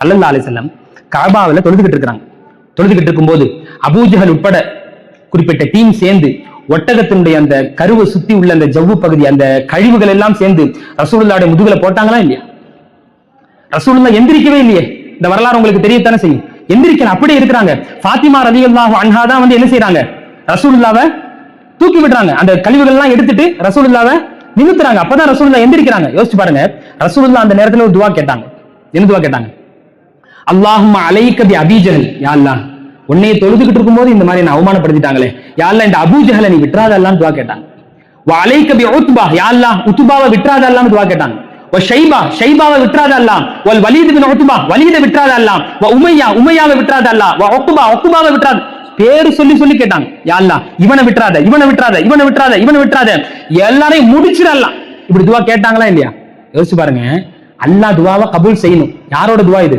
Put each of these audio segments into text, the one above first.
ஸல்லல்லாஹு அலைஹி வஸல்லம் கஅபாவுல தொழுதுகிட்டு இருக்காங்க. தொழுதுகிட்டு இருக்கும்போது அபூஜஹல் உட்பட குறிப்பிட்ட டீம் சேர்ந்து ஒட்டகத்தினுடைய அந்த கருவை சுத்தி உள்ள அந்த ஜவ்வு பகுதி, அந்த கழிவுகள் எல்லாம் சேர்ந்து ரசூலுல்லாஹ்வுடைய முதுகுல போட்டாங்களா இல்லையா? ரசூலுல்லாஹ் எந்திரிக்கவே இல்லையே. இந்த வரலாறு உங்களுக்கு தெரியத்தானே செய்யும். எந்திரிக்கல, அப்படியே இருக்கிறாங்க. ஃபாத்திமா ரலியல்லாஹு அன்ஹா தான் வந்து என்ன செய்யறாங்க, ரசூலுல்லாஹ்வை தூக்கி விடுறாங்க. அந்த கழிவுகள் எல்லாம் எடுத்துட்டு ரசூலுல்லாஹ்வை நிமித்துறாங்க. அப்பதான் ரசூலுல்லாஹ் எந்திரிக்கிறாங்க. யோசிச்சு பாருங்க, ரசூலுல்லாஹ் அந்த நேரத்துல ஒரு துவா கேட்டாங்க. என்ன துவா கேட்டாங்க? அல்லாஹும்ம அலைக்க பி அபீ ஜஹல், யா அல்லாஹ் உன்னைய தொழுதுகிட்டு இருக்கும்போது இந்த மாதிரி என்ன அவமானப்படுத்திட்டாங்களே, யா அல்லாஹ் இந்த அபூ ஜஹலை நீ விட்டுறாத அல்லாஹ்னு துவா கேட்டாங்க. வ அலைக்க பி உத்பா, யா அல்லாஹ் உத்பாவை விட்டுறாத அல்லாஹ்னு துவா கேட்டாங்க. வ ஷைபா, ஷைபாவை விட்டுறாத அல்லாஹ். வல் வலீத் பின் உத்பா, வலீதை விட்டுறாத அல்லாஹ். வ உமையா, உமையாவை விட்டுறாத அல்லாஹ். வ உக்பா, உக்பாவை விட்டுறாத. பேரு சொல்லி சொல்லி கேட்டாங்க. யா அல்லாஹ் இவனை விட்டுறாத, இவனை விட்டுறாத, இவனை விட்டுறாத, இவனை விட்டுறாத, எல்லாரையும் முடிச்சிடலாம். இப்படி துவா கேட்டாங்களா இல்லையா? யோசிச்சு பாருங்க. அல்லாஹ் துவாவை கபூல் செய்யணும். யாரோட துவா இது?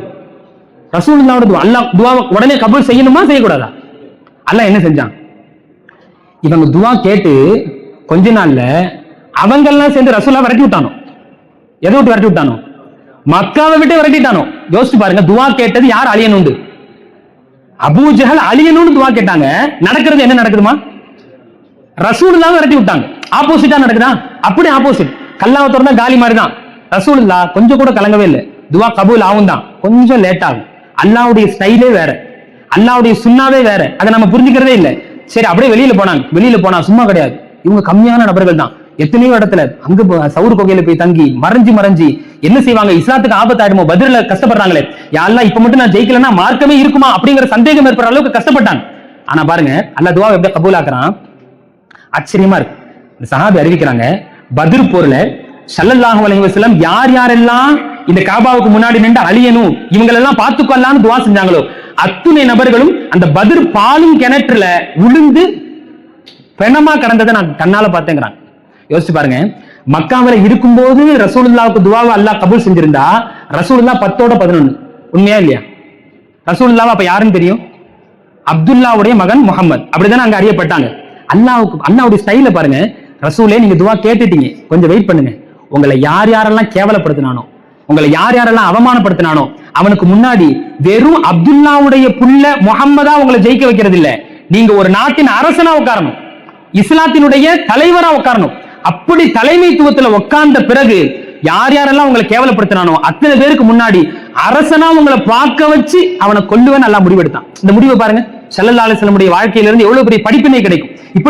ரசூலுல்லாஹ்வோட துவா. அல்லாஹ் துவாவை உடனே கபூல் செய்யணுமா செய்யக்கூடாதா? அல்லாஹ் என்ன செஞ்சான்? இவங்க துவா கேட்டு கொஞ்ச நாள்ல அவங்க எல்லாம் சேர்ந்து ரசூலுல்லாஹ் விரட்டி விட்டானோ. எதை விட்டு விரட்டி விட்டானோ? மக்காவை விட்டு விரட்டிட்டானோ. யோசிச்சு பாருங்க, துவா கேட்டது யார் அழியணுண்டு? அபூ ஜஹல் அழியணும்னு துவா கேட்டாங்க. நடக்கிறது என்ன நடக்குதுமா? ரசூலுல்லாஹ் விரட்டி விட்டாங்க. ஆப்போசிட்டா நடக்குதா? அப்படி ஆப்போசிட். கல்லாவை திறந்தா காலி மாதிரி தான். ரசூலுல்லாஹ் கொஞ்சம் கூட கலங்கவே இல்லை. துவா கபூல் ஆகும் தான், கொஞ்சம் லேட் ஆகும். அல்லாஹ்வுடைய ஸ்டைலே வேற, அல்லாஹ்வுடைய சுன்னாவே வேற. அதை நம்ம புரிஞ்சுக்கிறதே இல்லை. சரி, அப்படியே வெளியில போனாங்க. வெளியில போனா சும்மா கிடையாது. இவங்க கம்மியான நபர்கள் தான். எத்தனையோ இடத்துல அங்க சவுர் கொகையில போய் தங்கி மறைஞ்சு மறைஞ்சு என்ன செய்வாங்க, இஸ்லாத்துக்கு ஆபத்தாயிடுமோ, பத்ர்ல கஷ்டப்படுறாங்களே, யா அல்லாஹ் இப்ப மட்டும் நான் ஜெயிக்கலன்னா மார்க்கமே இருக்குமா அப்படிங்கிற சந்தேகம் ஏற்படுற அளவுக்கு கஷ்டப்பட்டாங்க. ஆனா பாருங்க, அல்லாஹ் துவா எப்படி கபூல் ஆக்குறான். ஆச்சரியமா இருக்கு. இந்த சஹாபி அறிவிக்கிறாங்க, பத்ர் போர்ல ஸல்லல்லாஹு அலைஹி வஸல்லம் யார் யாரெல்லாம் இந்த காபாவுக்கு முன்னாடி நின்று அழியணும், இவங்களெல்லாம் பார்த்துக்கொள்ளலாம்னு துவா செஞ்சாங்களோ அத்துணை நபர்களும் அந்த பத்ர் பாலும் கிணற்றுல விழுந்து பெணமா கடந்ததை நான் கண்ணால பார்த்தேங்கிறாங்க. யோசிச்சு பாருங்க, மக்காவில இருக்கும்போது ரசூலுல்லாஹ்வுக்கு துவாவை அல்லாஹ் கபூல் செஞ்சிருந்தா ரசூலுல்லாஹ் 10-11. உண்மையா இல்லையா? ரசூலுல்லாஹ் அப்ப யாருன்னு தெரியும்? அப்துல்லாவுடைய மகன் முஹம்மது. அப்படிதானே அங்க அறியப்பட்டாங்க. அல்லாஹ்வுடைய ஸ்டைல பாருங்க. ரசூலே நீங்க துவா கேட்டுட்டீங்க, கொஞ்சம் வெயிட் பண்ணுங்க. உங்களை யார் யாரெல்லாம் கேவலப்படுத்தினானோ, உங்களை யார் யாரெல்லாம் அவமானப்படுத்தினானோ அவனுக்கு முன்னாடி வெறும் அப்துல்லாவுடைய புள்ள முஹம்மதா உங்களை ஜெயிக்க வைக்கிறது இல்ல, நீங்க ஒரு நாட்டின் அரசனா உட்காரணும், இஸ்லாத்தினுடைய தலைவரா உட்காரணும். அப்படி தலைமைத்துவத்துல உட்கார்ந்த பிறகு யார் யாரெல்லாம் உங்களை கேவலப்படுத்தினானோ அத்தனை பேருக்கு முன்னாடி அரசனா உங்களை பார்க்க வச்சு அவனை கொல்லுவேன்னு நல்லா முடிவெடுத்தான். இந்த முடிவை பாருங்க, ஸல்லல்லாஹு அலைஹி வஸல்லம் வாழ்க்கையிலிருந்து எவ்வளவு பெரிய படிப்பினை கிடைக்கும். இப்படி